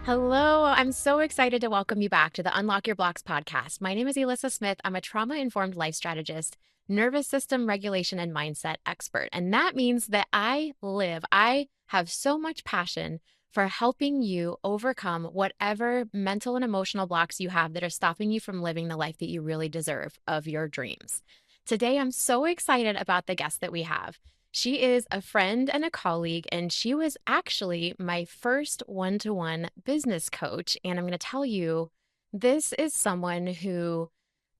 Hello, I'm so excited to welcome you back to the Unlock Your Blocks podcast. My name is Elyssa Smith. I'm a trauma informed life strategist, nervous system regulation, and mindset expert. And that means that I have so much passion for helping you overcome whatever mental and emotional blocks you have that are stopping you from living the life that you really deserve of your dreams. Today, I'm so excited about the guest that we have. She is a friend and a colleague, and she was actually my first one-to-one business coach. And I'm going to tell you, this is someone who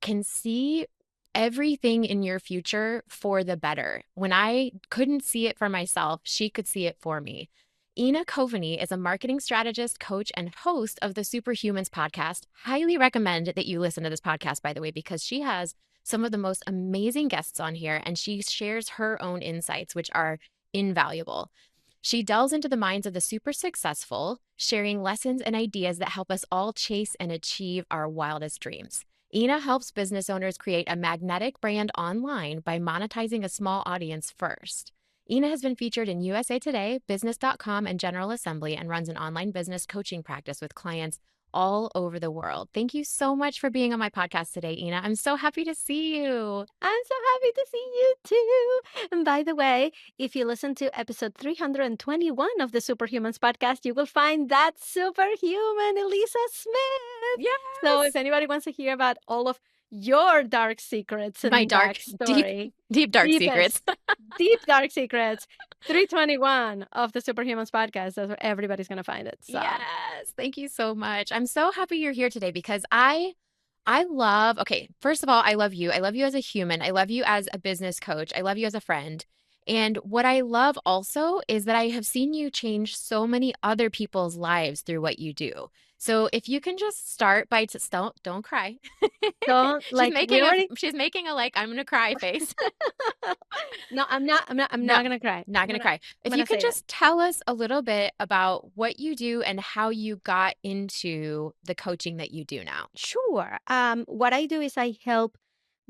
can see everything in your future for the better. When I couldn't see it for myself, she could see it for me. Ina Coveney is a marketing strategist, coach, and host of the Superhumans podcast. Highly recommend that you listen to this podcast, by the way, because she has some of the most amazing guests on here, and she shares her own insights, which are invaluable. She delves into the minds of the super successful, sharing lessons and ideas that help us all chase and achieve our wildest dreams. Ina helps business owners create a magnetic brand online by monetizing a small audience first. Ina has been featured in USA Today, Business.com, and General Assembly, and runs an online business coaching practice with clients all over the world. Thank you so much for being on my podcast today, Ina. I'm so happy to see you. I'm so happy to see you too. And by the way, if you listen to episode 321 of the Superhumans podcast, you will find that superhuman Elyssa Smith. So if Yes. anybody wants to hear about all of your dark secrets My and dark, deep, backstory, deep, dark secrets. deepest, deep dark secrets, 321 of the Superhumans podcast, that's where everybody's going to find it. So Yes. Thank you so much. I'm so happy you're here today because I love, okay, first of all, I love you. I love you as a human. I love you as a business coach. I love you as a friend. And what I love also is that I have seen you change so many other people's lives through what you do. So if you can just start by don't cry. don't, She's like, we making a already, she's making a like I'm gonna cry face. no, I'm No, not going to cry. not gonna cry. I'm If going you to could say that. just tell us a little bit about what you do and how you got into the coaching that you do now. Sure. What I do is I help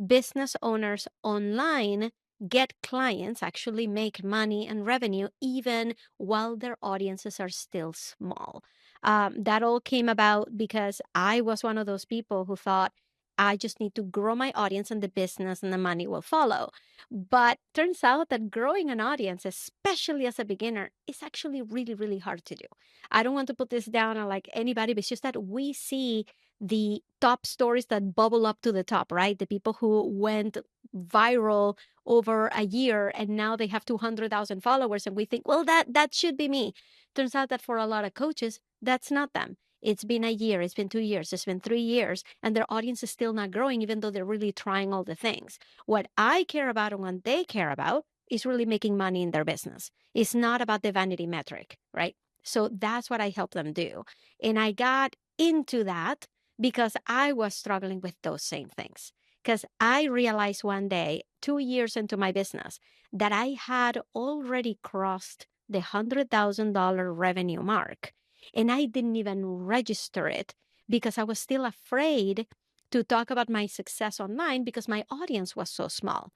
business owners online get clients, actually make money and revenue, even while their audiences are still small. That all came about because I was one of those people who thought, I just need to grow my audience and the business and the money will follow. But turns out that growing an audience, especially as a beginner, is actually really, really hard to do. I don't want to put this down on like anybody, but it's just that we see the top stories that bubble up to the top, right? The people who went viral over a year and now they have 200,000 followers and we think, well, that should be me. Turns out that for a lot of coaches, that's not them. It's been a year, it's been 2 years, it's been 3 years, and their audience is still not growing, even though they're really trying all the things. What I care about and what they care about is really making money in their business. It's not about the vanity metric, right? So that's what I help them do. And I got into that because I was struggling with those same things. Because I realized one day, 2 years into my business, that I had already crossed the $100,000 revenue mark. And I didn't even register it because I was still afraid to talk about my success online because my audience was so small,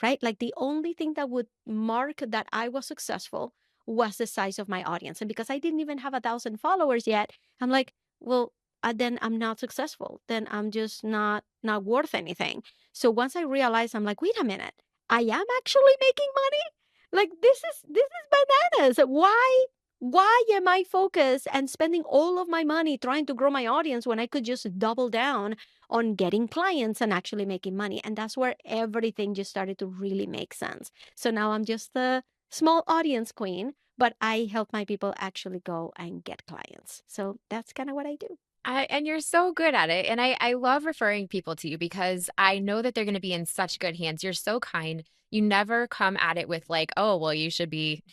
right? Like the only thing that would mark that I was successful was the size of my audience. And because I didn't even have 1,000 followers yet, I'm like, well, then I'm not successful. Then I'm just not worth anything. So once I realized, I'm like, wait a minute, I am actually making money. Like this is bananas. Why am I focused and spending all of my money trying to grow my audience when I could just double down on getting clients and actually making money? And that's where everything just started to really make sense. So now I'm just the small audience queen, but I help my people actually go and get clients. So that's kind of what I do. And you're so good at it. And I love referring people to you because I know that they're going to be in such good hands. You're so kind. You never come at it with like, oh, well, you should be,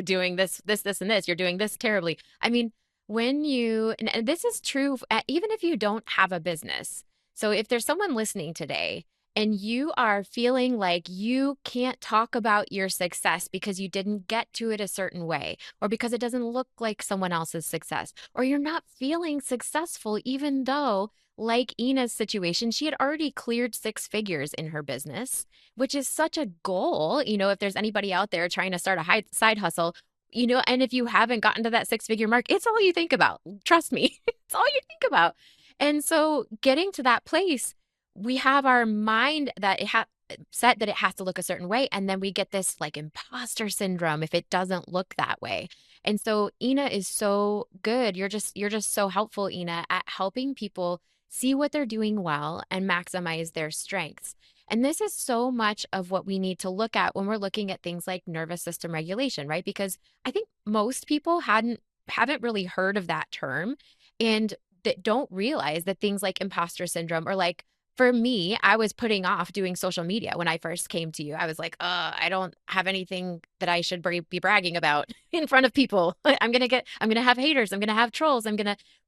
doing this, and this. You're doing this terribly. I mean, and this is true, even if you don't have a business. So if there's someone listening today and you are feeling like you can't talk about your success because you didn't get to it a certain way, or because it doesn't look like someone else's success, or you're not feeling successful, even though, like Ina's situation, she had already cleared 6 figures in her business, which is such a goal. If there's anybody out there trying to start a side hustle, And if you haven't gotten to that six-figure mark, it's all you think about. Trust me, it's all you think about. And so getting to that place, we have our mind that it set that it has to look a certain way. And then we get this like imposter syndrome if it doesn't look that way. And so Ina is so good. You're just so helpful, Ina, at helping people see what they're doing well and maximize their strengths. And this is so much of what we need to look at when we're looking at things like nervous system regulation, right? Because I think most people haven't really heard of that term and that don't realize that things like imposter syndrome or like for me, I was putting off doing social media when I first came to you. I was like, I don't have anything that I should be bragging about in front of people. I'm going to have haters. I'm going to have trolls.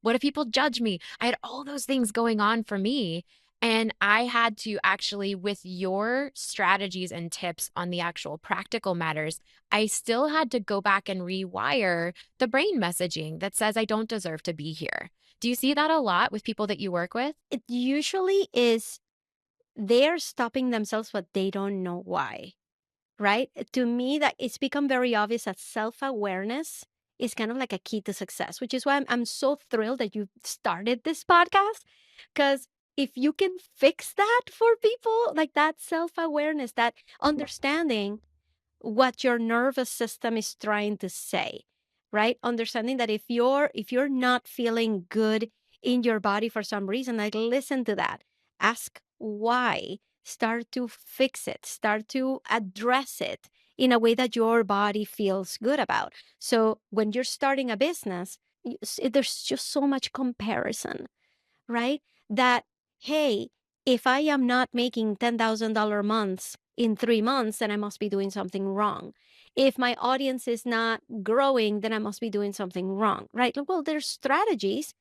What if people judge me? I had all those things going on for me. And I had to actually, with your strategies and tips on the actual practical matters, I still had to go back and rewire the brain messaging that says I don't deserve to be here. Do you see that a lot with people that you work with? It usually is they're stopping themselves, but they don't know why, right? To me, that it's become very obvious that self-awareness is kind of like a key to success, which is why I'm so thrilled that you started this podcast. Because if you can fix that for people, like that self-awareness, that understanding what your nervous system is trying to say, right? Understanding that if you're not feeling good in your body for some reason, like listen to that, ask why, start to fix it, start to address it in a way that your body feels good about. So when you're starting a business, there's just so much comparison, right? That, hey, if I am not making $10,000 months in 3 months, then I must be doing something wrong. If my audience is not growing, then I must be doing something wrong, right? Well, there's strategies,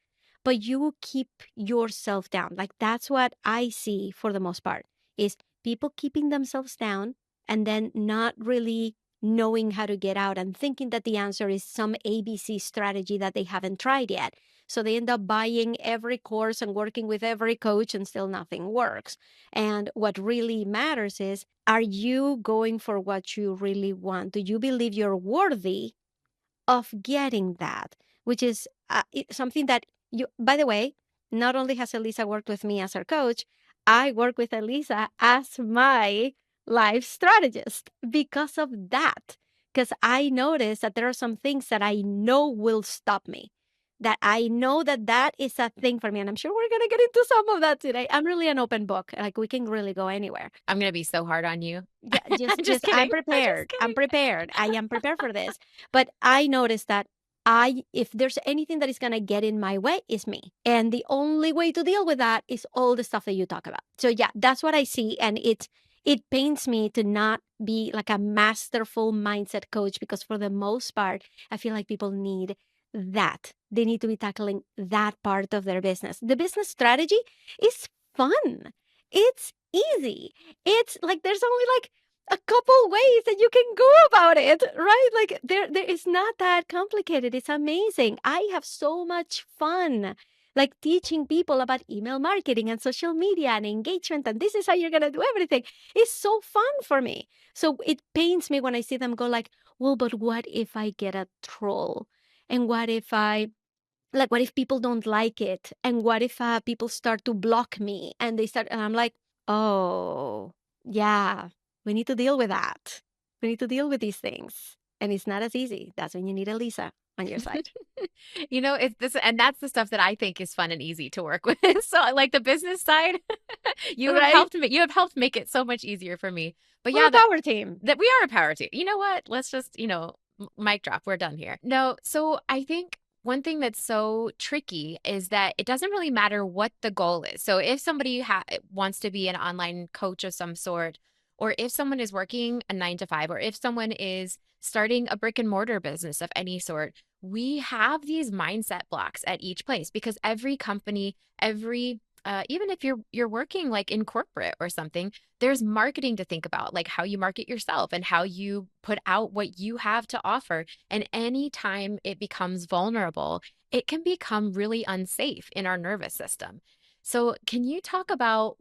but you keep yourself down. Like that's what I see for the most part is people keeping themselves down and then not really knowing how to get out and thinking that the answer is some ABC strategy that they haven't tried yet. So they end up buying every course and working with every coach and still nothing works. And what really matters is, are you going for what you really want? Do you believe you're worthy of getting that? Which is something that you, by the way, not only has Elyssa worked with me as her coach, I work with Elyssa as my life strategist because of that. Because I noticed that there are some things that I know will stop me, that I know that that is a thing for me. And I'm sure we're going to get into some of that today. I'm really an open book. Like we can really go anywhere. I'm going to be so hard on you. Yeah, just I'm just just I'm kidding. I'm just prepared. I'm kidding. prepared. I am prepared for this. But I noticed that if there's anything that is gonna get in my way, is me. And the only way to deal with that is all the stuff that you talk about. So yeah, that's what I see. And it pains me to not be like a masterful mindset coach because for the most part, I feel like people need that. They need to be tackling that part of their business. The business strategy is fun. It's easy. It's like there's only like a couple ways that you can go about it, right? Like there is not that complicated. It's amazing. I have so much fun like teaching people about email marketing and social media and engagement, and this is how you're gonna do everything. It's so fun for me. So it pains me when I see them go like, well, but what if I get a troll? And what if I like what if people don't like it? And what if people start to block me and they start and I'm like, oh yeah, we need to deal with that. We need to deal with these things. And it's not as easy. That's when you need Elyssa on your side. It's this, and that's the stuff that I think is fun and easy to work with. So, like the business side, Right? you have helped make it so much easier for me. But We're yeah, a power team. that we are a power team. You know what? Let's just, mic drop. We're done here. No, so I think one thing that's so tricky is that it doesn't really matter what the goal is. So if somebody wants to be an online coach of some sort, or if someone is working a 9 to 5, or if someone is starting a brick and mortar business of any sort, we have these mindset blocks at each place because every company, even if you're working like in corporate or something, there's marketing to think about, like how you market yourself and how you put out what you have to offer. And anytime it becomes vulnerable, it can become really unsafe in our nervous system. So, can you talk about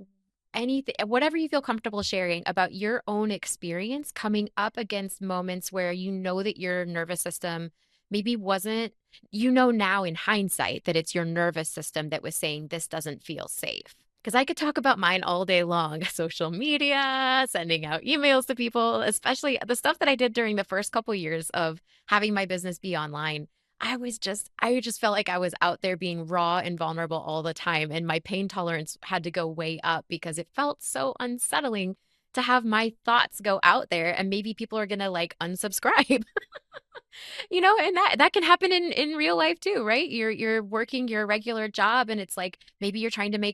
anything, whatever you feel comfortable sharing about your own experience coming up against moments where you know that your nervous system maybe wasn't, you know, now in hindsight that it's your nervous system that was saying this doesn't feel safe. Because I could talk about mine all day long, social media, sending out emails to people, especially the stuff that I did during the first couple years of having my business be online. I just felt like I was out there being raw and vulnerable all the time. And my pain tolerance had to go way up because it felt so unsettling to have my thoughts go out there and maybe people are going to like unsubscribe. And that can happen in real life too, right? You're working your regular job and it's like maybe you're trying to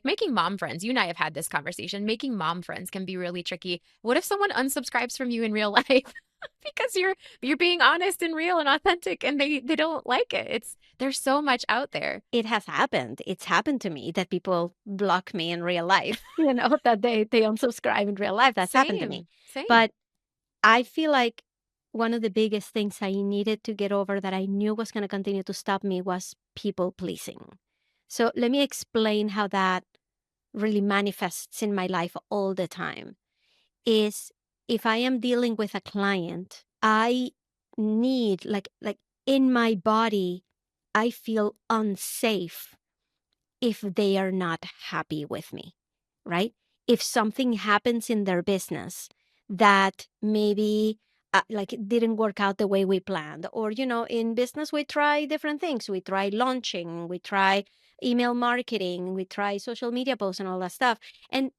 making mom friends. You and I have had this conversation. Making mom friends can be really tricky. What if someone unsubscribes from you in real life because you're being honest and real and authentic and they don't like it? There's so much out there. It has happened. It's happened to me that people block me in real life, that they unsubscribe in real life. That's happened to me. Same. Same. But I feel like one of the biggest things I needed to get over that I knew was going to continue to stop me was people pleasing. So let me explain how that really manifests in my life all the time. Is if I am dealing with a client, I need like in my body, I feel unsafe if they are not happy with me, right? If something happens in their business that maybe like it didn't work out the way we planned, or, in business, we try different things. We try launching, we try email marketing, we try social media posts and all that stuff. And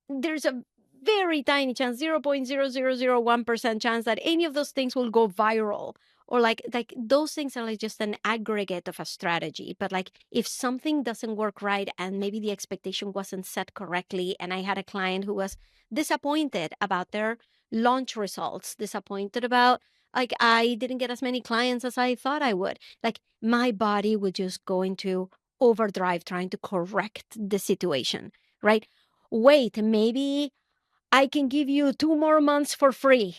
there's a very tiny chance, 0.0001% chance that any of those things will go viral, or like those things are like just an aggregate of a strategy. But like if something doesn't work right and maybe the expectation wasn't set correctly, and I had a client who was disappointed about their launch results, disappointed about like I didn't get as many clients as I thought I would, like my body would just go into overdrive trying to correct the situation, right? Wait, maybe I can give you 2 more months for free.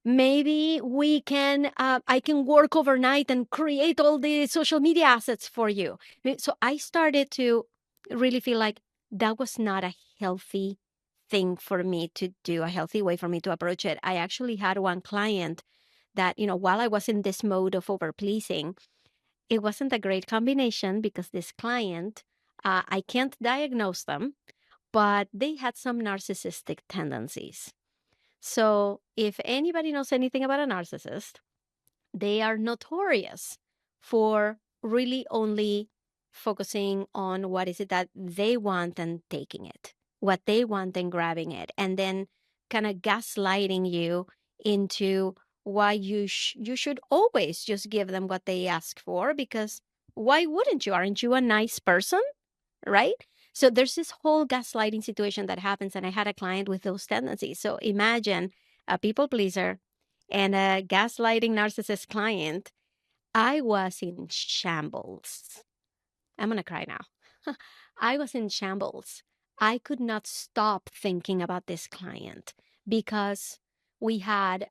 Maybe I can work overnight and create all the social media assets for you. So I started to really feel like that was not a healthy thing for me to do, a healthy way for me to approach it. I actually had one client that, while I was in this mode of over pleasing, it wasn't a great combination because this client, I can't diagnose them, but they had some narcissistic tendencies. So, if anybody knows anything about a narcissist, they are notorious for really only focusing on what is it that they want and taking it, what they want and grabbing it, and then kind of gaslighting you into why you should always just give them what they ask for, because why wouldn't you? Aren't you a nice person? Right? So there's this whole gaslighting situation that happens, and I had a client with those tendencies. So imagine a people pleaser and a gaslighting narcissist client. I was in shambles. I'm going to cry now. I was in shambles. I could not stop thinking about this client because we had,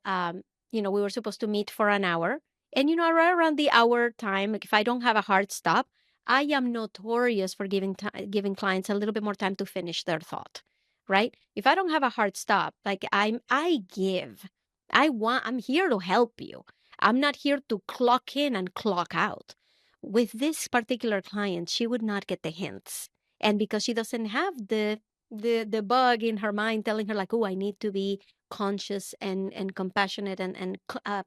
we were supposed to meet for an hour. And, right around the hour time, like if I don't have a hard stop, I am notorious for giving clients a little bit more time to finish their thought, right? If I don't have a hard stop, like I give. I'm here to help you. I'm not here to clock in and clock out. With this particular client, she would not get the hints. And because she doesn't have the bug in her mind telling her like, oh, I need to be conscious and compassionate and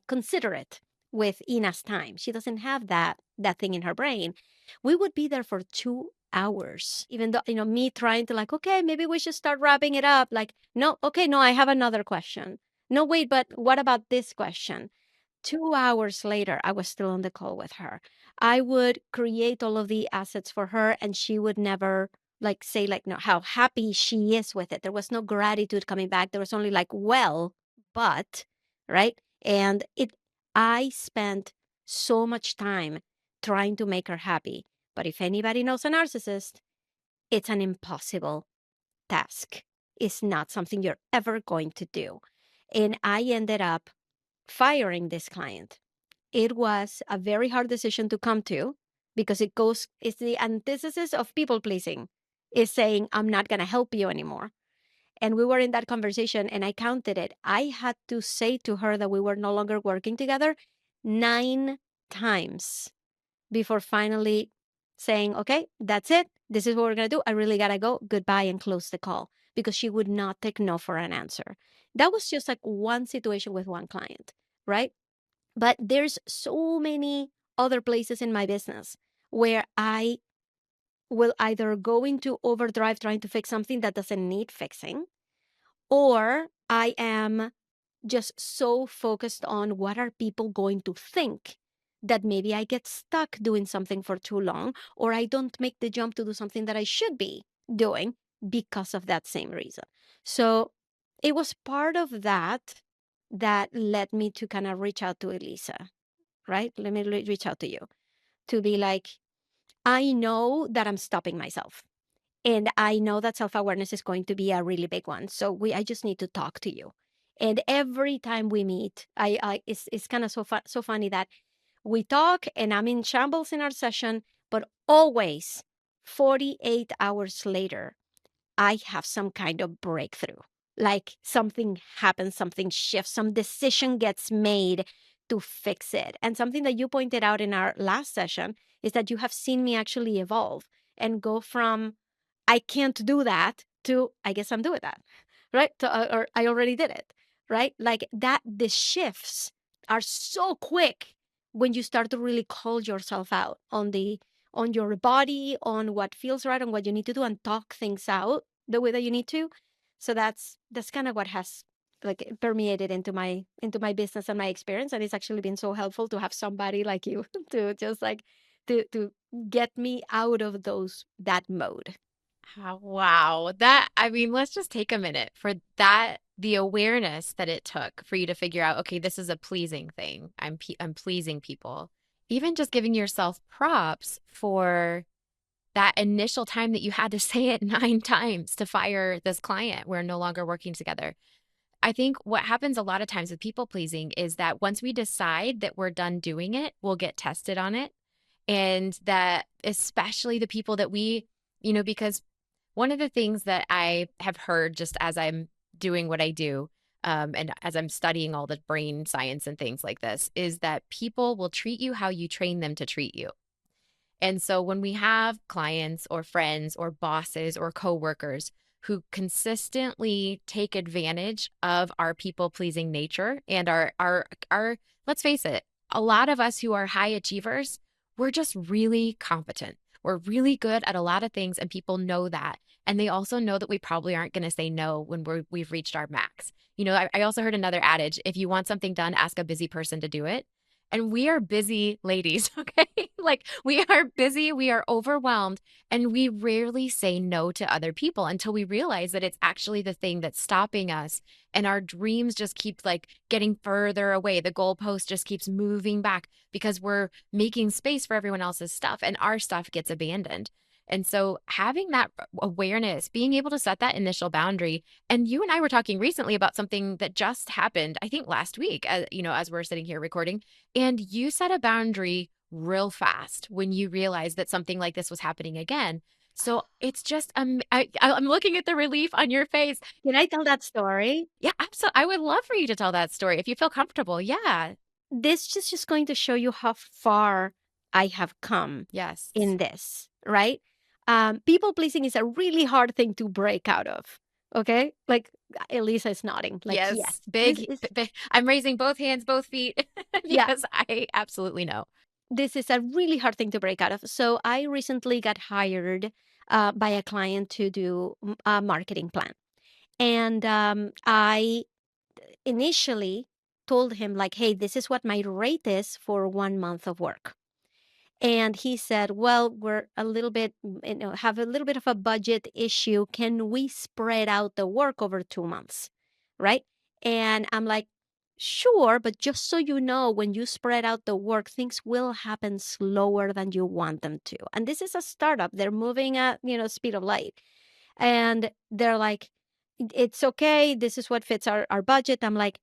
considerate with Ina's time. She doesn't have that thing in her brain. We would be there for 2 hours, even though, me trying to like, okay, maybe we should start wrapping it up. Like, no, okay, no, I have another question. No, wait, but what about this question? 2 hours later, I was still on the call with her. I would create all of the assets for her, and she would never like say like no how happy she is with it. There was no gratitude coming back. There was only like, well, but right. And I spent so much time trying to make her happy. But if anybody knows a narcissist, it's an impossible task. It's not something you're ever going to do. And I ended up firing this client. It was a very hard decision to come to because it's the antithesis of people pleasing, is saying, I'm not going to help you anymore. And we were in that conversation and I counted it. I had to say to her that we were no longer working together 9 times before finally saying, okay, that's it. This is what we're going to do. I really got to go. Goodbye, and close the call because she would not take no for an answer. That was just like one situation with one client, right? But there's so many other places in my business where I will either go into overdrive trying to fix something that doesn't need fixing, or I am just so focused on what are people going to think that maybe I get stuck doing something for too long, or I don't make the jump to do something that I should be doing because of that same reason. So it was part of that that led me to kind of reach out to Elyssa, right? Let me reach out to you to be like, I know that I'm stopping myself. And I know that self-awareness is going to be a really big one. So I just need to talk to you. And every time we meet, it's kind of so funny that we talk and I'm in shambles in our session, but always 48 hours later, I have some kind of breakthrough. Like something happens, something shifts, some decision gets made to fix it. And something that you pointed out in our last session is that you have seen me actually evolve and go from I can't do that to I guess I'm doing that, right? Or I already did it, right? Like that, the shifts are so quick when you start to really call yourself out on your body, on what feels right, on what you need to do, and talk things out the way that you need to. So that's kind of what has like permeated into my business and my experience, and it's actually been so helpful to have somebody like you to just like to get me out of that mode. Wow. That, I mean, let's just take a minute for that, the awareness that it took for you to figure out, okay, this is a pleasing thing. I'm pleasing people. Even just giving yourself props for that initial time that you had to say it 9 times to fire this client. We're no longer working together. I think what happens a lot of times with people pleasing is that once we decide that we're done doing it, we'll get tested on it. And that especially the people that because one of the things that I have heard just as I'm doing what I do, and as I'm studying all the brain science and things like this, is that people will treat you how you train them to treat you. And so when we have clients or friends or bosses or coworkers who consistently take advantage of our people pleasing nature and our let's face it, a lot of us who are high achievers, we're just really competent. We're really good at a lot of things and people know that. And they also know that we probably aren't going to say no when we've reached our max. I also heard another adage, if you want something done, ask a busy person to do it. And we are busy ladies, okay? Like we are busy, we are overwhelmed, and we rarely say no to other people until we realize that it's actually the thing that's stopping us. And our dreams just keep like getting further away. The goalpost just keeps moving back because we're making space for everyone else's stuff and our stuff gets abandoned. And so having that awareness, being able to set that initial boundary, and you and I were talking recently about something that just happened, I think last week, as we're sitting here recording, and you set a boundary real fast when you realized that something like this was happening again. So it's just, I'm looking at the relief on your face. Can I tell that story? Yeah, absolutely. I would love for you to tell that story if you feel comfortable. Yeah. This just going to show you how far I have come Yes. in this, right? People pleasing is a really hard thing to break out of. Okay, like Elyssa is nodding, like yes, Yes. this Big, is I'm raising both hands, both feet yeah, because I absolutely know. this is a really hard thing to break out of. So I recently got hired by a client to do a marketing plan, and I initially told him like, hey, this is what my rate is for 1 month of work. And he said, well, we're a little bit, have a little bit of a budget issue. Can we spread out the work over 2 months? Right. And I'm like, sure. But just so you know, when you spread out the work, things will happen slower than you want them to. And this is a startup. They're moving at, speed of light. And they're like, it's okay. This is what fits our budget. I'm like,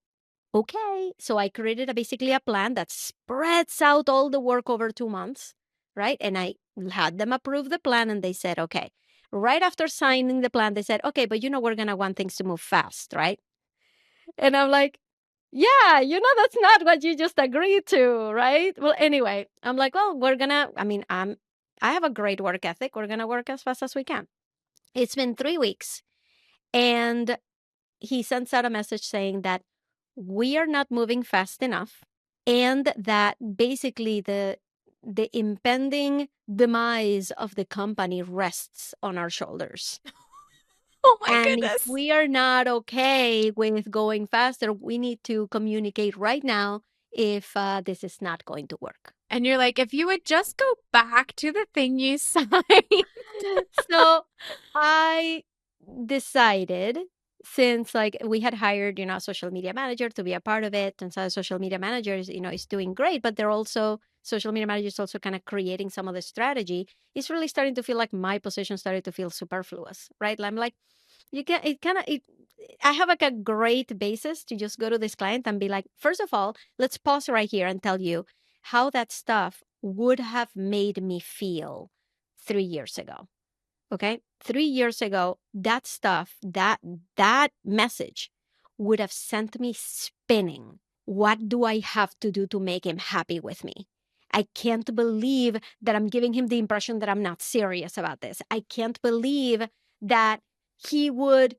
okay. So I created basically a plan that spreads out all the work over 2 months, right? And I had them approve the plan and they said, okay. Right after signing the plan, they said, okay, but we're going to want things to move fast, right? And I'm like, yeah, that's not what you just agreed to, right? Well, anyway, I'm like, well, I have a great work ethic. We're going to work as fast as we can. It's been 3 weeks. And he sends out a message saying that we are not moving fast enough, and that basically the impending demise of the company rests on our shoulders. Oh my And if goodness. we are not okay with going faster, we need to communicate right now if this is not going to work. And you're like, if you would just go back to the thing you signed. So I decided, since like we had hired, a social media manager to be a part of it. And so the social media manager is doing great, but they're also social media managers also kind of creating some of the strategy. It's really starting to feel like my position started to feel superfluous, right? I'm like, you can it kind of it I have like a great basis to just go to this client and be like, first of all, let's pause right here and tell you how that stuff would have made me feel 3 years ago. Okay. 3 years ago, that stuff, that message would have sent me spinning. What do I have to do to make him happy with me? I can't believe that I'm giving him the impression that I'm not serious about this. I can't believe that he would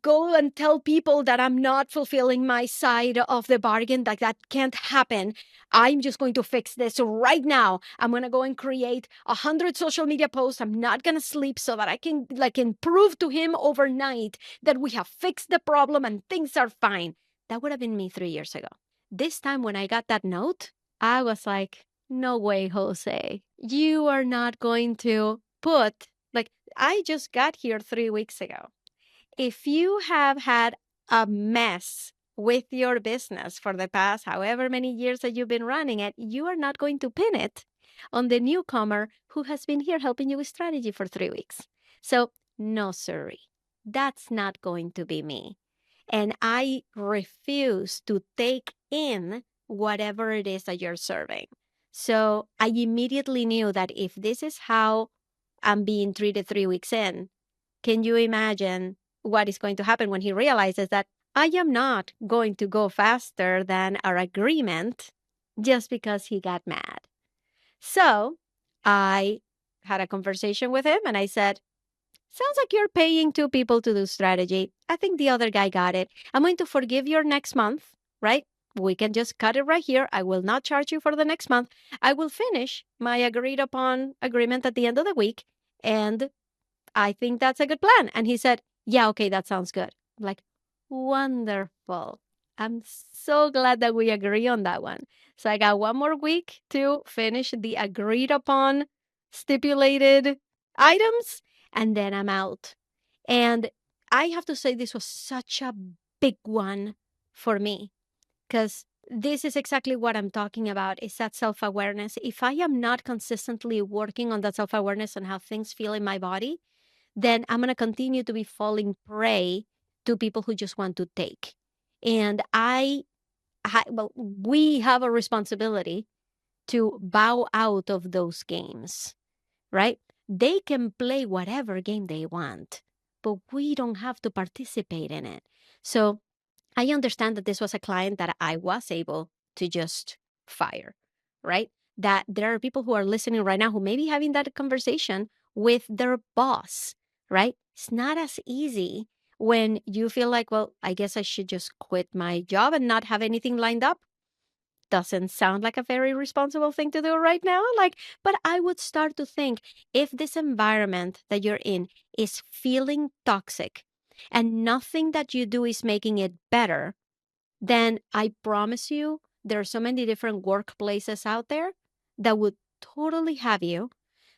go and tell people that I'm not fulfilling my side of the bargain. Like, that can't happen. I'm just going to fix this right now. I'm going to go and create 100 social media posts. I'm not going to sleep so that I can prove to him overnight that we have fixed the problem and things are fine. That would have been me 3 years ago. This time when I got that note, I was like, no way, Jose. You are not going to put, like, I just got here 3 weeks ago. If you have had a mess with your business for the past however many years that you've been running it, you are not going to pin it on the newcomer who has been here helping you with strategy for 3 weeks. So, no, sorry, that's not going to be me. And I refuse to take in whatever it is that you're serving. So I immediately knew that if this is how I'm being treated 3 weeks in, can you imagine what is going to happen when he realizes that I am not going to go faster than our agreement just because he got mad? So I had a conversation with him and I said, sounds like you're paying two people to do strategy. I think the other guy got it. I'm going to forgive your next month, right? We can just cut it right here. I will not charge you for the next month. I will finish my agreed upon agreement at the end of the week. And I think that's a good plan. And he said, yeah, okay, that sounds good. I'm like, wonderful. I'm so glad that we agree on that one. So I got one more week to finish the agreed upon stipulated items, and then I'm out. And I have to say, this was such a big one for me, because this is exactly what I'm talking about, is that self-awareness. If I am not consistently working on that self-awareness and how things feel in my body, then I'm going to continue to be falling prey to people who just want to take. And we have a responsibility to bow out of those games, right? They can play whatever game they want, but we don't have to participate in it. So I understand that this was a client that I was able to just fire, right? That there are people who are listening right now who may be having that conversation with their boss, right? It's not as easy when you feel like, well, I guess I should just quit my job and not have anything lined up. Doesn't sound like a very responsible thing to do right now. Like, but I would start to think, if this environment that you're in is feeling toxic and nothing that you do is making it better, then I promise you, there are so many different workplaces out there that would totally have you,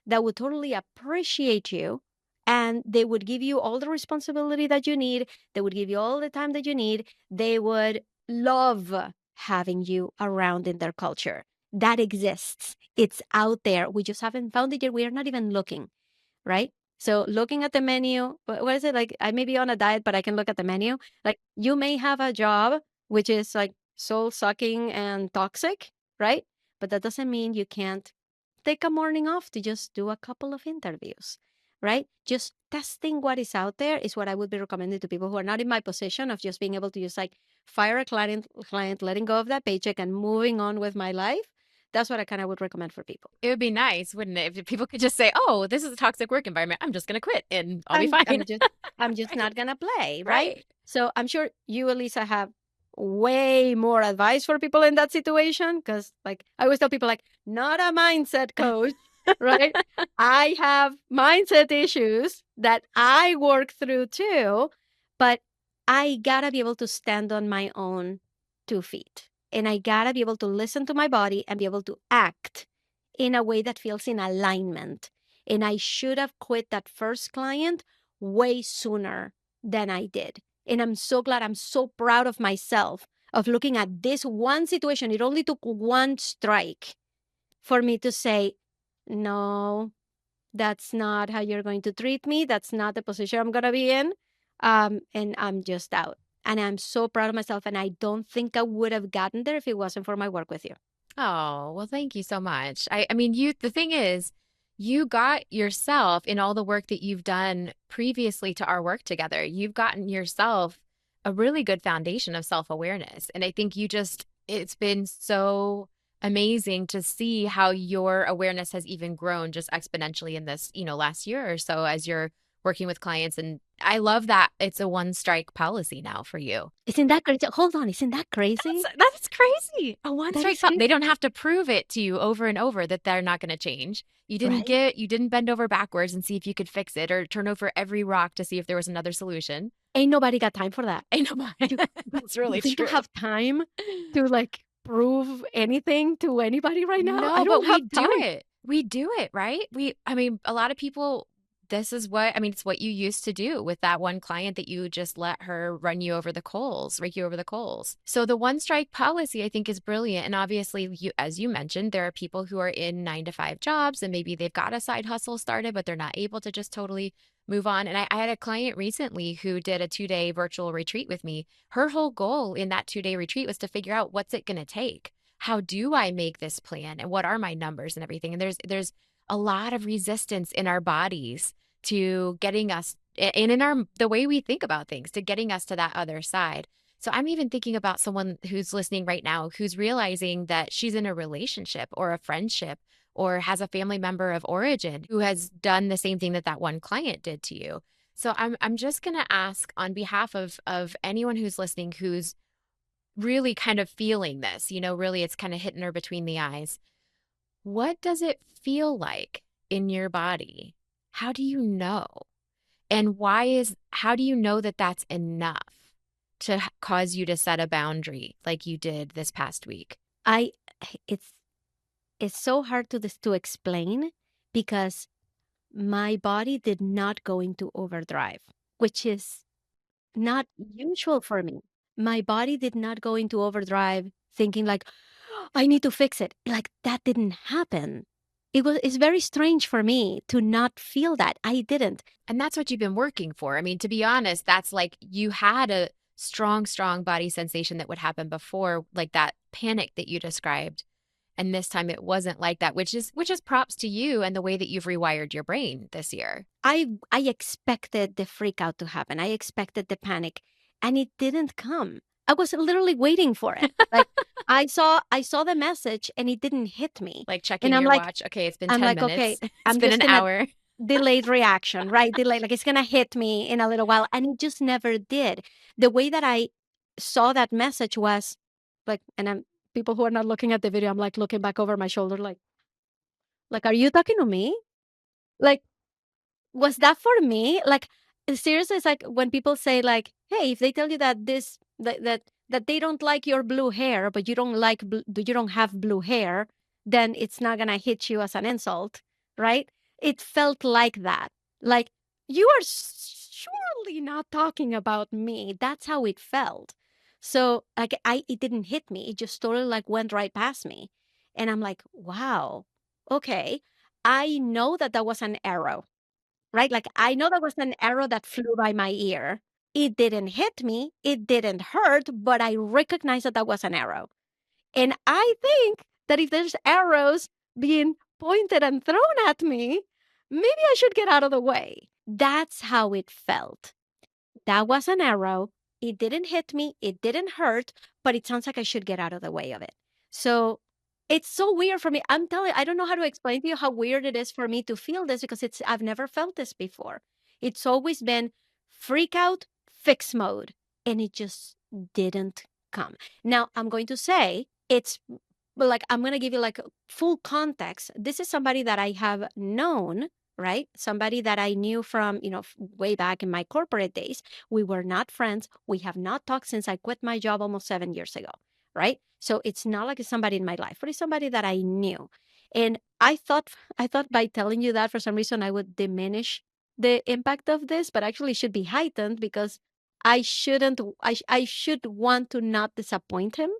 that would totally appreciate you, and they would give you all the responsibility that you need. They would give you all the time that you need. They would love having you around in their culture. That exists. It's out there. We just haven't found it yet. We are not even looking, right? So looking at the menu, what is it like? I may be on a diet, but I can look at the menu. Like, you may have a job which is like soul sucking and toxic, right? But that doesn't mean you can't take a morning off to just do a couple of interviews, right? Just testing what is out there is what I would be recommending to people who are not in my position of just being able to just like fire a client, letting go of that paycheck and moving on with my life. That's what I kind of would recommend for people. It would be nice, wouldn't it, if people could just say, "Oh, this is a toxic work environment. I'm just going to quit and I'll be I'm fine." I'm just I'm just Right. not gonna play, right? Right. So I'm sure you, Elisa, have way more advice for people in that situation. Cause like I always tell people like, not a mindset coach, right? I have mindset issues that I work through too, but I gotta be able to stand on my own 2 feet. And I gotta be able to listen to my body and be able to act in a way that feels in alignment. And I should have quit that first client way sooner than I did. And I'm so glad, I'm so proud of myself of looking at this one situation. It only took one strike for me to say, no, that's not how you're going to treat me. That's not the position I'm going to be in. And I'm just out. And I'm so proud of myself. And I don't think I would have gotten there if it wasn't for my work with you. Oh, well, thank you so much. I mean, the thing is, you got yourself in all the work that you've done previously to our work together. You've gotten yourself a really good foundation of self-awareness. And I think it's been so amazing to see how your awareness has even grown just exponentially in this, last year or so as you're working with clients. And I love that it's a one strike policy now for you. Isn't that crazy? Hold on. Isn't that crazy? That's crazy. A one That strike is thought. They crazy. don't have to prove it to you over and over that they're not going to change. Right? You didn't bend over backwards and see if you could fix it or turn over every rock to see if there was another solution. Ain't nobody got time for that. Ain't nobody. You That's you really think I true. have time to, like, prove anything to anybody right now? I No, but don't have we do time. it. We do it, right? I mean, a lot of people, it's what you used to do with that one client that you just let her run you over the coals, rake you over the coals. So the one strike policy, I think, is brilliant. And obviously, as you mentioned, there are people who are in 9 to 5 jobs and maybe they've got a side hustle started, but they're not able to just totally move on. And I had a client recently who did a 2-day virtual retreat with me. Her whole goal in that 2-day retreat was to figure out what's it going to take. How do I make this plan and what are my numbers and everything? And there's a lot of resistance in our bodies to getting us and in our the way we think about things to getting us to that other side. So I'm even thinking about someone who's listening right now who's realizing that she's in a relationship or a friendship or has a family member of origin who has done the same thing that that one client did to you. So I'm just going to ask on behalf of anyone who's listening who's really kind of feeling this, really it's kind of hitting her between the eyes. What does it feel like in your body? How do you know? And how do you know that that's enough to cause you to set a boundary like you did this past week? I it's it's so hard to explain because my body did not go into overdrive, which is not usual for me. My body did not go into overdrive thinking like, I need to fix it. Like that didn't happen. It's very strange for me to not feel that. I didn't. And that's what you've been working for. I mean, to be honest, that's like you had a strong body sensation that would happen before, like that panic that you described. And this time it wasn't like that, which is props to you and the way that you've rewired your brain this year. I expected the freak out to happen. I expected the panic and it didn't come. I was literally waiting for it. Like I saw the message and it didn't hit me. Like And checking your watch. Okay, it's been I'm 10 like, okay, minutes. It's I'm been just an gonna hour. delayed reaction, right? Delayed, like it's gonna hit me in a little while. And it just never did. The way that I saw that message was like, and I'm people who are not looking at the video, I'm like looking back over my shoulder, like, are you talking to me? Like, was that for me? Like, seriously, it's like when people say like, "Hey, if they tell you that that they don't like your blue hair, but you don't have blue hair, then it's not gonna hit you as an insult, right?" It felt like that. Like, you are surely not talking about me. That's how it felt. So, like, it didn't hit me. It just totally like went right past me, and I'm like, "Wow, okay." I know that that was an arrow, right? Like, I know that was an arrow that flew by my ear. It didn't hit me, it didn't hurt, but I recognize that that was an arrow. And I think that if there's arrows being pointed and thrown at me, maybe I should get out of the way. That's how it felt. That was an arrow. It didn't hit me, it didn't hurt, but it sounds like I should get out of the way of it. So it's so weird for me. I'm telling you, I don't know how to explain to you how weird it is for me to feel this because I've never felt this before. It's always been freak out, fix mode, and it just didn't come. Now, I'm going to say it's like I'm going to give you like full context. This is somebody that I have known, right? Somebody that I knew from, way back in my corporate days. We were not friends. We have not talked since I quit my job almost 7 years ago, right? So it's not like it's somebody in my life, but it's somebody that I knew. And I thought by telling you that for some reason I would diminish the impact of this, but actually it should be heightened because I should want to not disappoint him,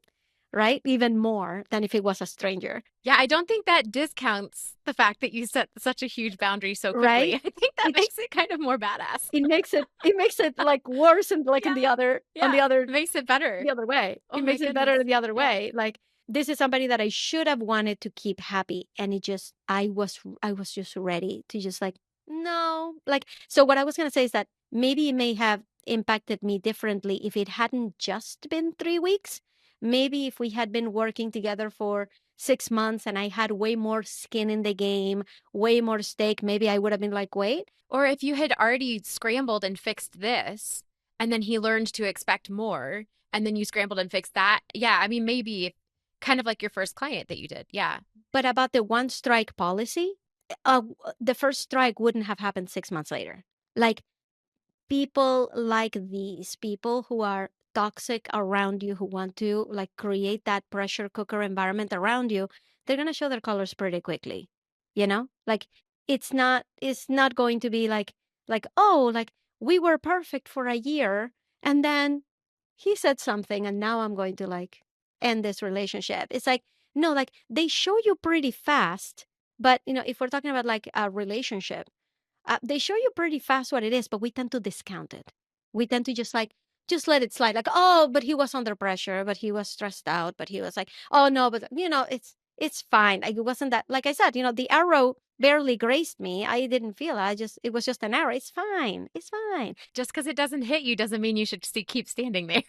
right? Even more than if it was a stranger, Yeah, I don't think that discounts the fact that you set such a huge boundary so quickly. right? I think that It's makes it kind of more badass. it makes it like worse and like in Yeah, the other on yeah, the other it makes it better. the other way. Oh It my makes it better goodness. the other Yeah. way. Like this is somebody that I should have wanted to keep happy, and I was just ready to just like no, like so. What I was gonna say is that maybe it may have impacted me differently if it hadn't just been 3 weeks. Maybe if we had been working together for 6 months and I had way more skin in the game, way more stake, maybe I would have been like, wait, Or if you had already scrambled and fixed this, and then he learned to expect more, and then you scrambled and fixed that. Yeah, I mean, maybe kind of like your first client that you did. Yeah. but about the one strike policy, the first strike wouldn't have happened 6 months later. Like people like these people who are toxic around you, who want to like create that pressure cooker environment around you, they're gonna show their colors pretty quickly. Like it's not going to be like oh like we were perfect for a year and then he said something and now I'm going to like end this relationship. It's like, no, like they show you pretty fast. But, if we're talking about like a relationship, they show you pretty fast what it is, but we tend to discount it. We tend to just let it slide. Like, oh, but he was under pressure, but he was stressed out, but he was like, oh no, but it's fine. Like, it wasn't that. Like I said, the arrow barely grazed me. I didn't feel it. It was just an arrow. It's fine. It's fine. Just because it doesn't hit you doesn't mean you should keep standing there.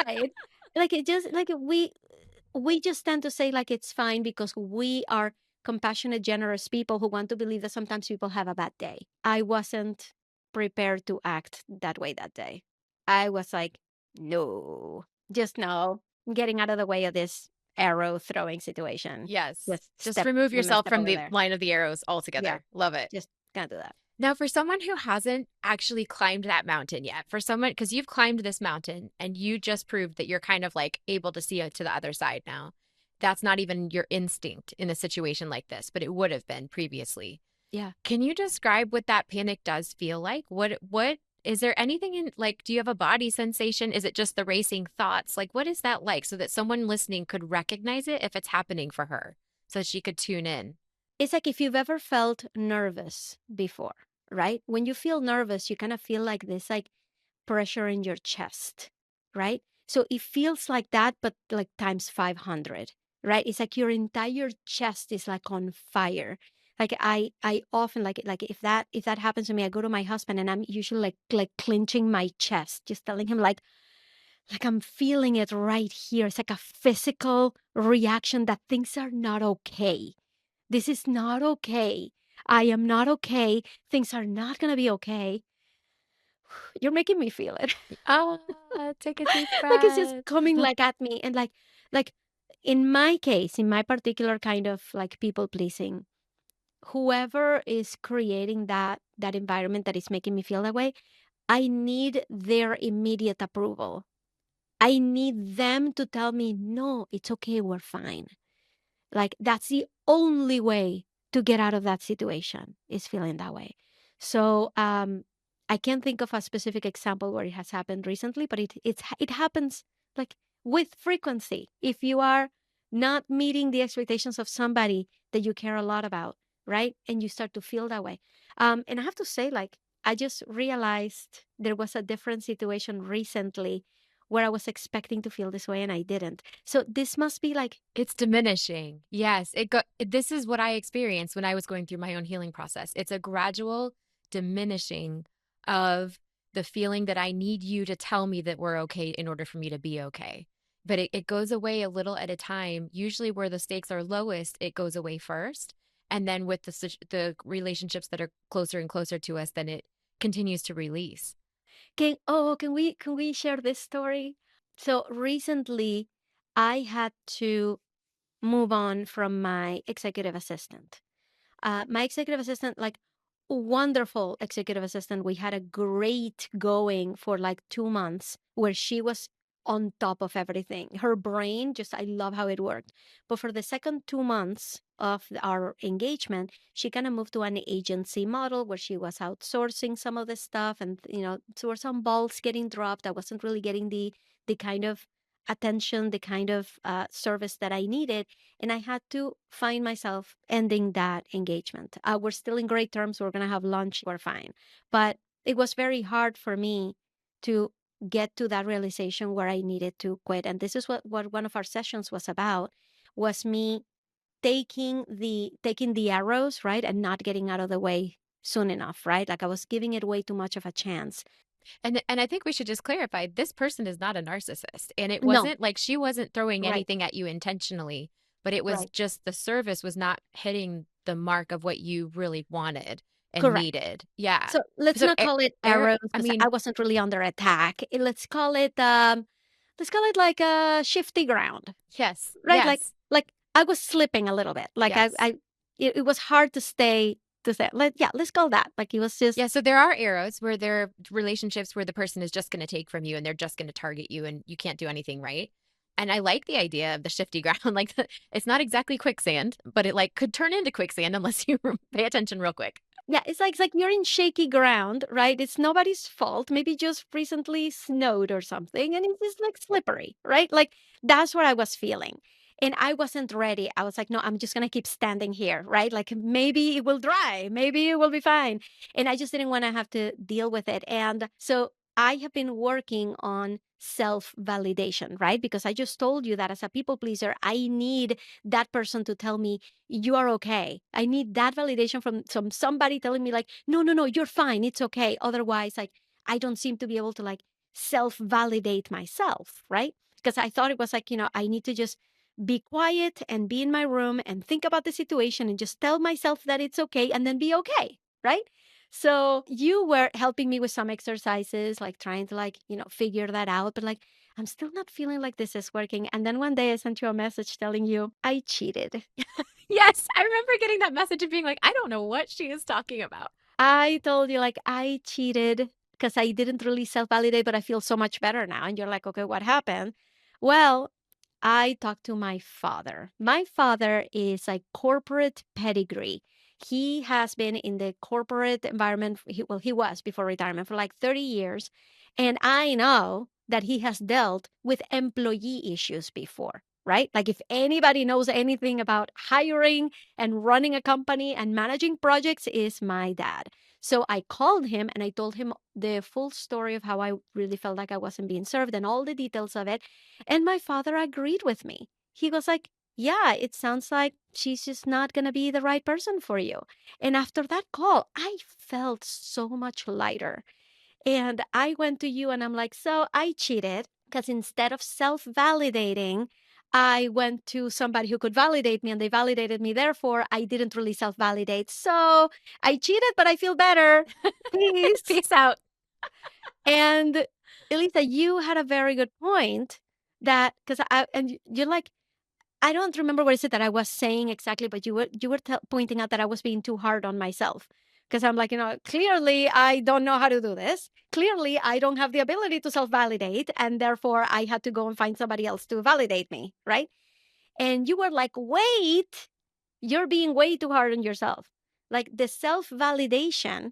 Right. Like it just like we just tend to say like it's fine because we are compassionate, generous people who want to believe that sometimes people have a bad day. I wasn't prepared to act that way that day. I was like, no, just no, getting out of the way of this arrow throwing situation. Yes. Just Just step, remove I'm gonna yourself step from over the there. line of the arrows Yeah, altogether. Love it. just gonna do that. Now, for someone who hasn't actually climbed that mountain yet, for someone, because you've climbed this mountain and you just proved that you're kind of like able to see it to the other side now. That's not even your instinct in a situation like this, but it would have been previously. Yeah. Can you describe what that panic does feel like? What is there anything in like, do you have a body sensation? Is it just the racing thoughts? Like, what is that like so that someone listening could recognize it if it's happening for her so she could tune in? It's like if you've ever felt nervous before, right? When you feel nervous, you kind of feel like this like pressure in your chest, right? So it feels like that, but like times 500, right? It's like your entire chest is like on fire. Like I often like if that happens to me, I go to my husband and I'm usually like clenching my chest, just telling him like I'm feeling it right here. It's like a physical reaction that things are not okay. This is not okay. I am not okay. Things are not going to be okay. You're making me feel it. Ah, take a deep Like it's just breath. coming like at me and like in my case, in my particular kind of like people pleasing, whoever is creating that environment that is making me feel that way, I need their immediate approval. I need them to tell me, "No, it's okay, we're fine." Like that's the only way to get out of that situation is feeling that way. So I can't think of a specific example where it has happened recently, but it happens like with frequency. If you are not meeting the expectations of somebody that you care a lot about, right? And you start to feel that way. And I have to say, like, I just realized there was a different situation recently where I was expecting to feel this way and I didn't. So this must be like, It's diminishing. Yes, this is what I experienced when I was going through my own healing process. It's a gradual diminishing of the feeling that I need you to tell me that we're okay in order for me to be okay. But it goes away a little at a time. Usually where the stakes are lowest, it goes away first. And then with the relationships that are closer and closer to us, then it continues to release. can we share this story? So recently I had to move on from my executive assistant. My executive assistant, like, wonderful executive assistant. We had a great going for like 2 months where she was on top of everything. Her brain, just, I love how it worked. But for the second 2 months of our engagement, she kind of moved to an agency model where she was outsourcing some of the stuff. And, there were some balls getting dropped. I wasn't really getting the kind of attention, the kind of service that I needed. And I had to find myself ending that engagement. We're still in great terms. We're going to have lunch. We're fine. But it was very hard for me to get to that realization where I needed to quit. And this is what one of our sessions was about, was me taking the arrows, right? And not getting out of the way soon enough, right? Like I was giving it way too much of a chance. And I think we should just clarify, this person is not a narcissist. And it No, wasn't like she wasn't throwing right, anything at you intentionally, but it was right, just the service was not hitting the mark of what you really wanted and correct. needed. Yeah. So let's So not call it Eric, arrows I because mean, I wasn't really under attack. Let's call it like a shifty ground, yes, right? Like yes, like I was slipping a little bit. Like yes. it was hard to stay. Let's call that. Like it was just Yeah, so there are arrows where there are relationships where the person is just going to take from you and they're just going to target you and you can't do anything right. And I like the idea of the shifty ground. Like it's not exactly quicksand, but it like could turn into quicksand unless you pay attention real quick. Yeah, it's like you're in shaky ground, right? It's nobody's fault. Maybe just recently snowed or something, and it's just like slippery, right? Like that's what I was feeling. And I wasn't ready. I was like, no, I'm just gonna keep standing here, right? Like maybe it will dry, maybe it will be fine. And I just didn't want to have to deal with it. And so I have been working on self validation, right? Because I just told you that as a people pleaser, I need that person to tell me you are okay. I need that validation from somebody telling me like, no, no, no, you're fine. It's okay. Otherwise, like, I don't seem to be able to like self-validate myself, right? Because I thought it was like, I need to just be quiet and be in my room and think about the situation and just tell myself that it's okay and then be okay, right? So you were helping me with some exercises, like trying to like, figure that out. But like, I'm still not feeling like this is working. And then one day I sent you a message telling you I cheated. Yes, I remember getting that message and being like, I don't know what she is talking about. I told you, like, I cheated because I didn't really self validate, but I feel so much better now. And you're like, okay, what happened? Well, I talked to my father. My father is a corporate pedigree. He has been in the corporate environment, he was before retirement for like 30 years. And I know that he has dealt with employee issues before, right? Like, if anybody knows anything about hiring and running a company and managing projects, is my dad. So I called him and I told him the full story of how I really felt like I wasn't being served and all the details of it. And my father agreed with me. He was like, yeah, it sounds like she's just not going to be the right person for you. And after that call, I felt so much lighter. And I went to you and I'm like, so I cheated because instead of self validating, I went to somebody who could validate me and they validated me. Therefore, I didn't really self validate. So I cheated, but I feel better. Peace. Peace out. And Elisa, you had a very good point that because you're like, I don't remember what is it that I was saying exactly, but you were pointing out that I was being too hard on myself because I'm like, clearly I don't know how to do this. Clearly I don't have the ability to self validate, and therefore I had to go and find somebody else to validate me, right? And you were like, wait, you're being way too hard on yourself. Like the self validation,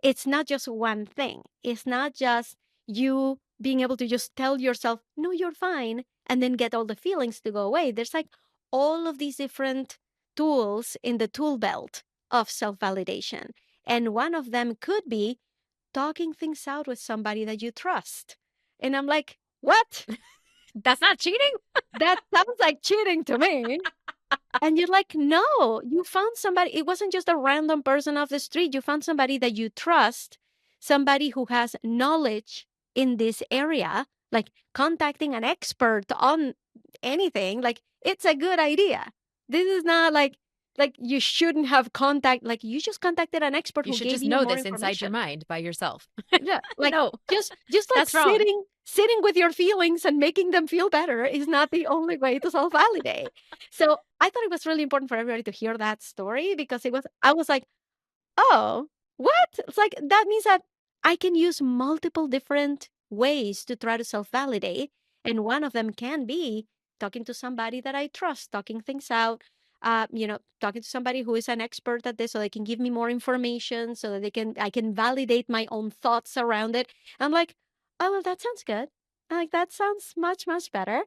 it's not just one thing. It's not just you being able to just tell yourself, no, you're fine, and then get all the feelings to go away. There's like all of these different tools in the tool belt of self validation. And one of them could be talking things out with somebody that you trust. And I'm like, What? That's not cheating? That sounds like cheating to me. And you're like, no, you found somebody. It wasn't just a random person off the street. You found somebody that you trust, somebody who has knowledge in this area, like contacting an expert on anything. Like, it's a good idea. This is not like you shouldn't have like you just contacted an expert You who should gave just you know more this inside your information. mind by yourself. Yeah, like No, just like that's wrong. sitting with your feelings and making them feel better is not the only way to self-validate. So I thought it was really important for everybody to hear that story because I was like, oh, what? It's like that means that I can use multiple different ways to try to self-validate. And one of them can be talking to somebody that I trust, talking things out, talking to somebody who is an expert at this so they can give me more information so that I can validate my own thoughts around it. I'm like, oh well, that sounds good. Like that sounds much, much better.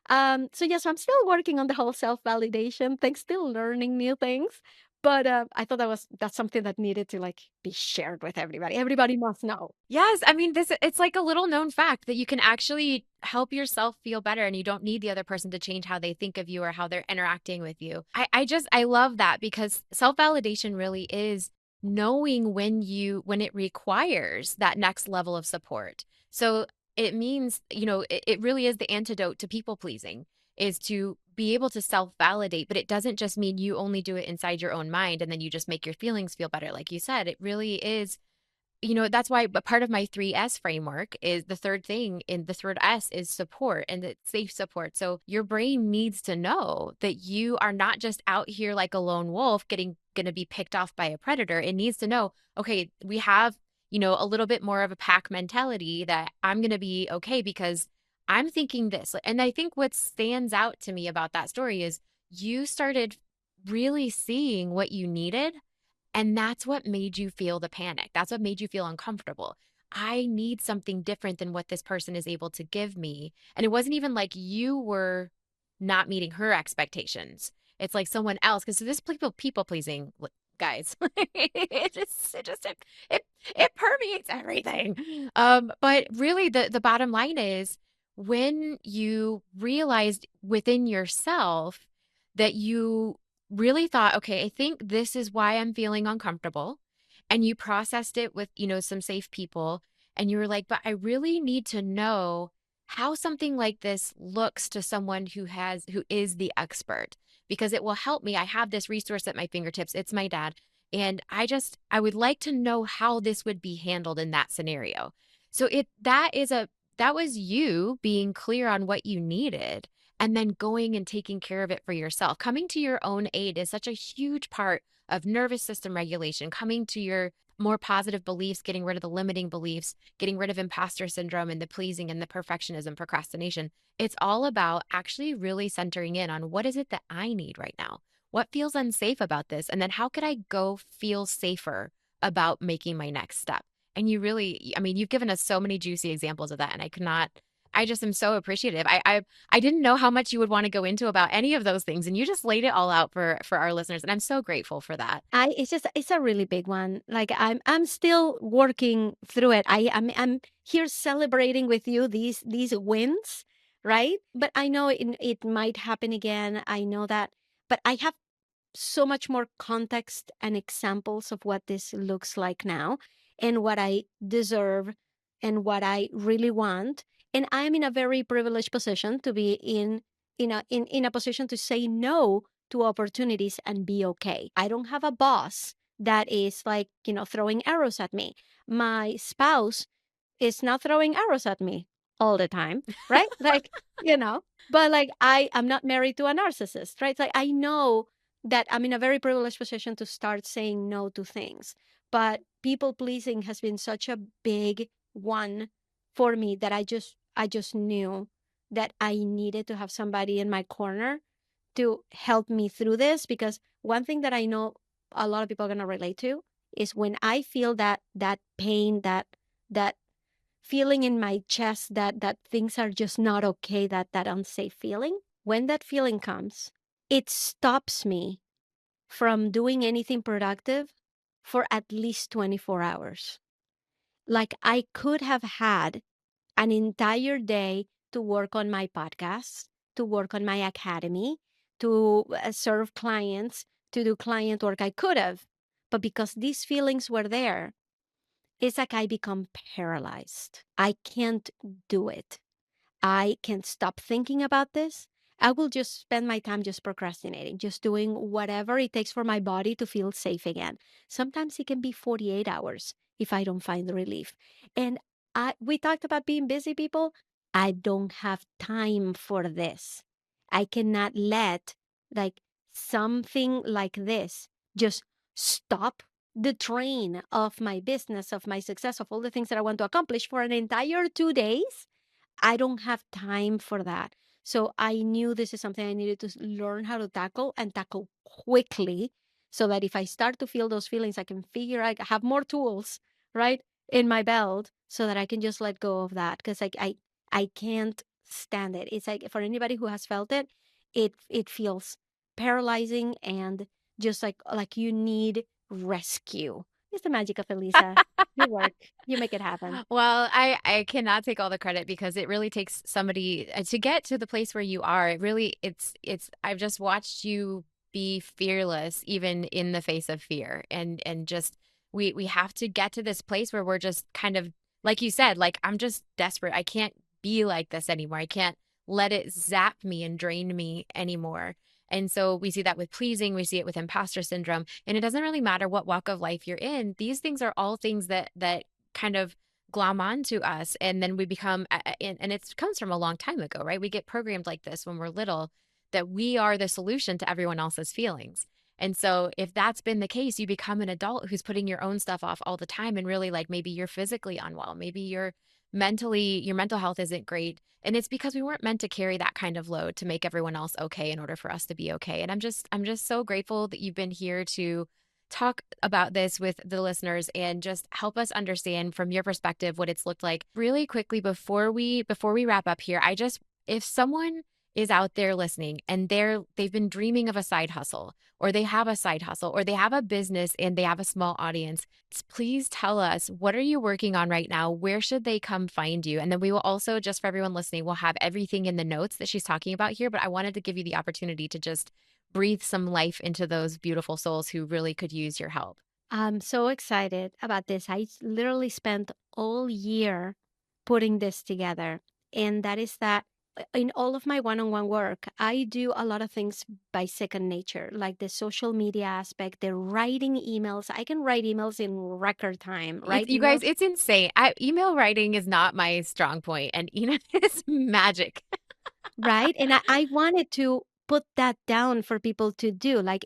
So yes, I'm still working on the whole self-validation thing, still learning new things. But, I thought that's something that needed to, like, be shared with everybody. Everybody must know. Yes, I mean this it's like a little known fact that you can actually help yourself feel better and you don't need the other person to change how they think of you or how they're interacting with you. I love that because self-validation really is knowing when it requires that next level of support. So it means, it really is the antidote to people pleasing is to be able to self-validate, but it doesn't just mean you only do it inside your own mind and then you just make your feelings feel better. Like you said, it really is that's why, but part of my 3S framework is the third thing in the third S is support and it's safe support. So your brain needs to know that you are not just out here like a lone wolf going to be picked off by a predator. It needs to know, okay, we have, a little bit more of a pack mentality that I'm going to be okay because I'm thinking this. And I think what stands out to me about that story is you started really seeing what you needed and that's what made you feel the panic. That's what made you feel uncomfortable. I need something different than what this person is able to give me. And it wasn't even like you were not meeting her expectations. It's like someone else, because this people pleasing, guys, it it permeates everything. But really, the bottom line is when you realized within yourself that you really thought, okay, I think this is why I'm feeling uncomfortable. And you processed it with, some safe people. And you were like, but I really need to know how something like this looks to someone who is the expert because it will help me. I have this resource at my fingertips. It's my dad. And I would like to know how this would be handled in that scenario. So that was you being clear on what you needed and then going and taking care of it for yourself. Coming to your own aid is such a huge part of nervous system regulation, coming to your more positive beliefs, getting rid of the limiting beliefs, getting rid of imposter syndrome and the pleasing and the perfectionism, procrastination. It's all about actually really centering in on what is it that I need right now? What feels unsafe about this? And then how could I go feel safer about making my next step? And you really, I mean, you've given us so many juicy examples of that. And I just am so appreciative. I didn't know how much you would want to go into about any of those things, and you just laid it all out for our listeners, and I'm so grateful for that. It's a really big one. Like, I'm still working through it. I'm here celebrating with you these wins, right? But I know it might happen again. I know that, but I have so much more context and examples of what this looks like now and what I deserve and what I really want. And I'm in a very privileged position to be in a position to say no to opportunities and be okay. I don't have a boss that is like, throwing arrows at me. My spouse is not throwing arrows at me all the time, right? Like, but like I'm not married to a narcissist, right? Like I know that I'm in a very privileged position to start saying no to things. But people pleasing has been such a big one for me that I just knew that I needed to have somebody in my corner to help me through this because one thing that I know a lot of people are going to relate to is when I feel that pain, that feeling in my chest that things are just not okay, that unsafe feeling, when that feeling comes, it stops me from doing anything productive for at least 24 hours. Like I could have had an entire day to work on my podcast, to work on my academy, to serve clients, to do client work. I could have, but because these feelings were there, it's like I become paralyzed. I can't do it. I can stop thinking about this. I will just spend my time just procrastinating, just doing whatever it takes for my body to feel safe again. Sometimes it can be 48 hours if I don't find relief. And we talked about being busy people. I don't have time for this. I cannot let like something like this just stop the train of my business, of my success, of all the things that I want to accomplish for an entire 2 days. I don't have time for that. So I knew this is something I needed to learn how to tackle and tackle quickly so that if I start to feel those feelings, I can figure I have more tools, right, in my belt so that I can just let go of that. Because I can't stand it. It's like for anybody who has felt it, it feels paralyzing and just like you need rescue. It's the magic of Elisa. You work, you make it happen. Well, I cannot take all the credit because it really takes somebody to get to the place where you are. It really it's I've just watched you be fearless even in the face of fear, and just we have to get to this place where we're just kind of like you said, like I'm just desperate. I can't be like this anymore. I can't let it zap me and drain me anymore. And so we see that with pleasing, we see it with imposter syndrome, and it doesn't really matter what walk of life you're in. These things are all things that kind of glom onto us, and then we become and it comes from a long time ago, right? We get programmed like this when we're little, that we are the solution to everyone else's feelings. And so if that's been the case, you become an adult who's putting your own stuff off all the time, and really, like, maybe you're physically unwell, maybe you're mentally, your mental health isn't great, and it's because we weren't meant to carry that kind of load to make everyone else okay in order for us to be okay. And I'm just so grateful that you've been here to talk about this with the listeners and just help us understand from your perspective what it's looked like. Really quickly, before we wrap up here, I just, if someone is out there listening and they've been dreaming of a side hustle, or they have a side hustle, or they have a business and they have a small audience, please tell us, what are you working on right now? Where should they come find you? And then we will also, just for everyone listening, we'll have everything in the notes that she's talking about here, but I wanted to give you the opportunity to just breathe some life into those beautiful souls who really could use your help. I'm so excited about this. Literally spent all year putting this together. And that is that in all of my one on one work, I do a lot of things by second nature, like the social media aspect, the writing emails. I can write emails in record time, It's, right? you guys, Emails. it's insane. Email writing is not my strong point, and Ina is magic. Right? And I wanted to put that down for people to do. Like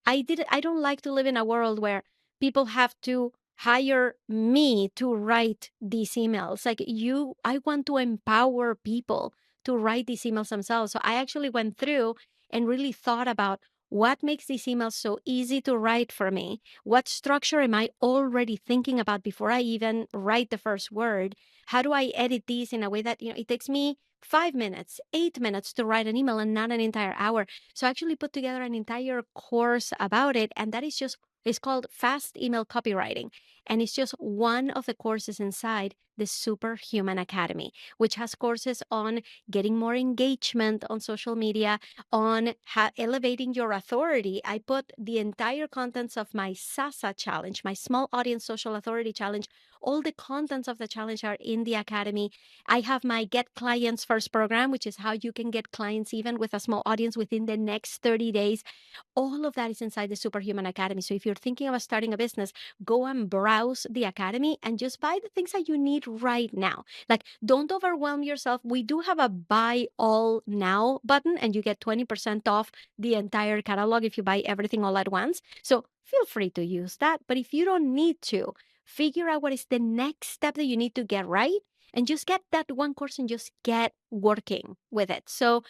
I don't like to live in a world where people have to hire me to write these emails. Like I want to empower people to write these emails themselves. So I actually went through and really thought about what makes these emails so easy to write for me? What structure am I already thinking about before I even write the first word? How do I edit these in a way that, it takes me 5 minutes, 8 minutes to write an email and not an entire hour. So I actually put together an entire course about it. And that is it's called Fast Email Copywriting. And it's just one of the courses inside the Superhuman Academy, which has courses on getting more engagement on social media, on elevating your authority. I put the entire contents of my SASA challenge, my Small Audience Social Authority Challenge. All the contents of the challenge are in the Academy. I have my Get Clients First program, which is how you can get clients even with a small audience within the next 30 days. All of that is inside the Superhuman Academy. So if you're thinking of starting a business, go and browse the Academy and just buy the things that you need right now. Like, don't overwhelm yourself. We do have a buy all now button, and you get 20% off the entire catalog if you buy everything all at once. So feel free to use that. But if you don't need to, figure out what is the next step that you need to get right and just get that one course and just get working with it. So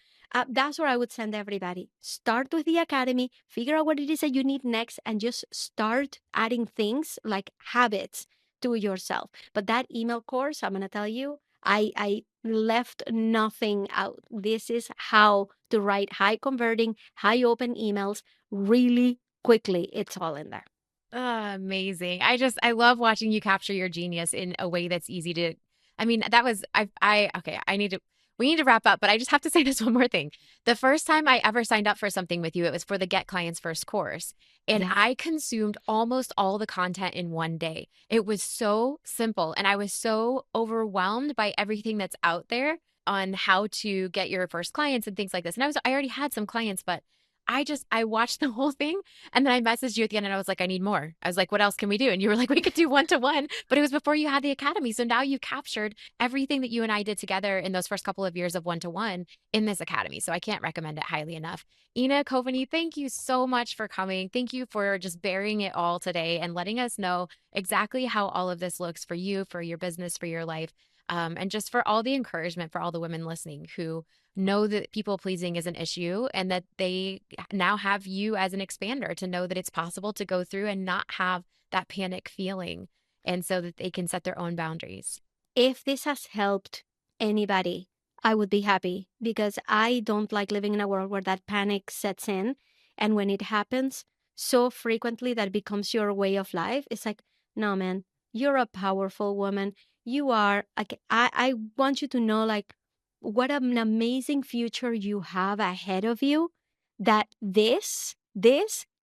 that's where I would send everybody. Start with the academy, figure out what it is that you need next, and just start adding things like habits to yourself. But that email course, I'm going to tell you, I left nothing out. This is how to write high converting, high open emails really quickly. It's all in there. Amazing. I love watching you capture your genius in a way that's easy to, I mean, that was, okay, I need to, we need to wrap up, but I just have to say this one more thing. The first time I ever signed up for something with you, it was for the Get Clients First course. And Yeah. I consumed almost all the content in one day. It was so simple. And I was so overwhelmed by everything that's out there on how to get your first clients and things like this. And I already had some clients, but I watched the whole thing and then I messaged you at the end and I was like, I need more. I was like, what else can we do? And you were like, we could do one-to-one, but it was before you had the academy. So now you've captured everything that you and I did together in those first couple of years of one-to-one in this academy. So I can't recommend it highly enough. Ina Coveney, thank you so much for coming. Thank you for just bearing it all today and letting us know exactly how all of this looks for you, for your business, for your life, and just for all the encouragement for all the women listening who know that people pleasing is an issue and that they now have you as an expander to know that it's possible to go through and not have that panic feeling and so that they can set their own boundaries. If this has helped anybody, I would be happy because I don't like living in a world where that panic sets in. And when it happens so frequently that it becomes your way of life, it's like, no, man, you're a powerful woman. You are, like, I want you to know, like, what an amazing future you have ahead of you, that this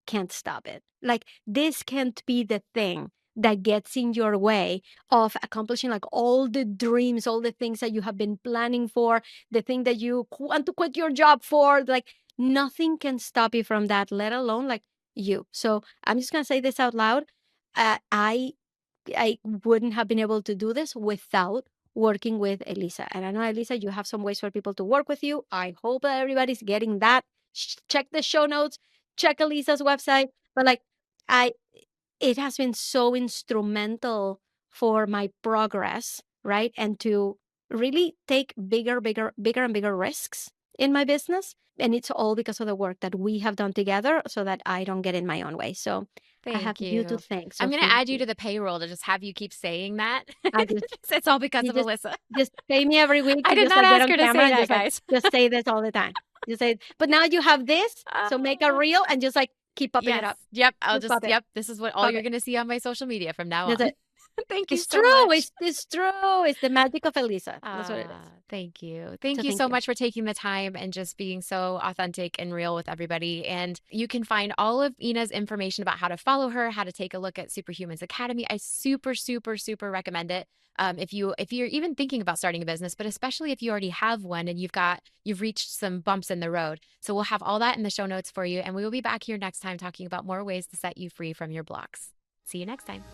can't stop it. Like, this can't be the thing that gets in your way of accomplishing like all the dreams, all the things that you have been planning for, the thing that you want to quit your job for. Like, nothing can stop you from that, let alone like you. So I'm just gonna say this out loud. I wouldn't have been able to do this without working with Elyssa. And I know, Elyssa, you have some ways for people to work with you. I hope that everybody's getting that. Check the show notes, check Alyssa's website. But like, I it has been so instrumental for my progress, right? And to really take bigger and bigger risks in my business. And it's all because of the work that we have done together so that I don't get in my own way. So I have Thank you to you. thank. So I'm going to thank add you you. to the payroll to just have you keep saying that. I just It's all because you of Elyssa. just pay me every week I to did just not like get ask on her to camera say and that, just like guys. just say this all the time. Just say, but now you have this, so make a Ah, reel and just like keep popping it yes. up. Yep. Just pop it, Yep. This is what all pop you're it. going to see on my social media from now That's on. it. Thank you It's so true. much. It's true. It's the magic of Elyssa. That's what it is. Thank you. Thank So you thank so you. much for taking the time and just being so authentic and real with everybody. And you can find all of Ina's information about how to follow her, how to take a look at Superhumans Academy. I super recommend it. If you're even thinking about starting a business, but especially if you already have one and you've reached some bumps in the road. So we'll have all that in the show notes for you. And we will be back here next time talking about more ways to set you free from your blocks. See you next time.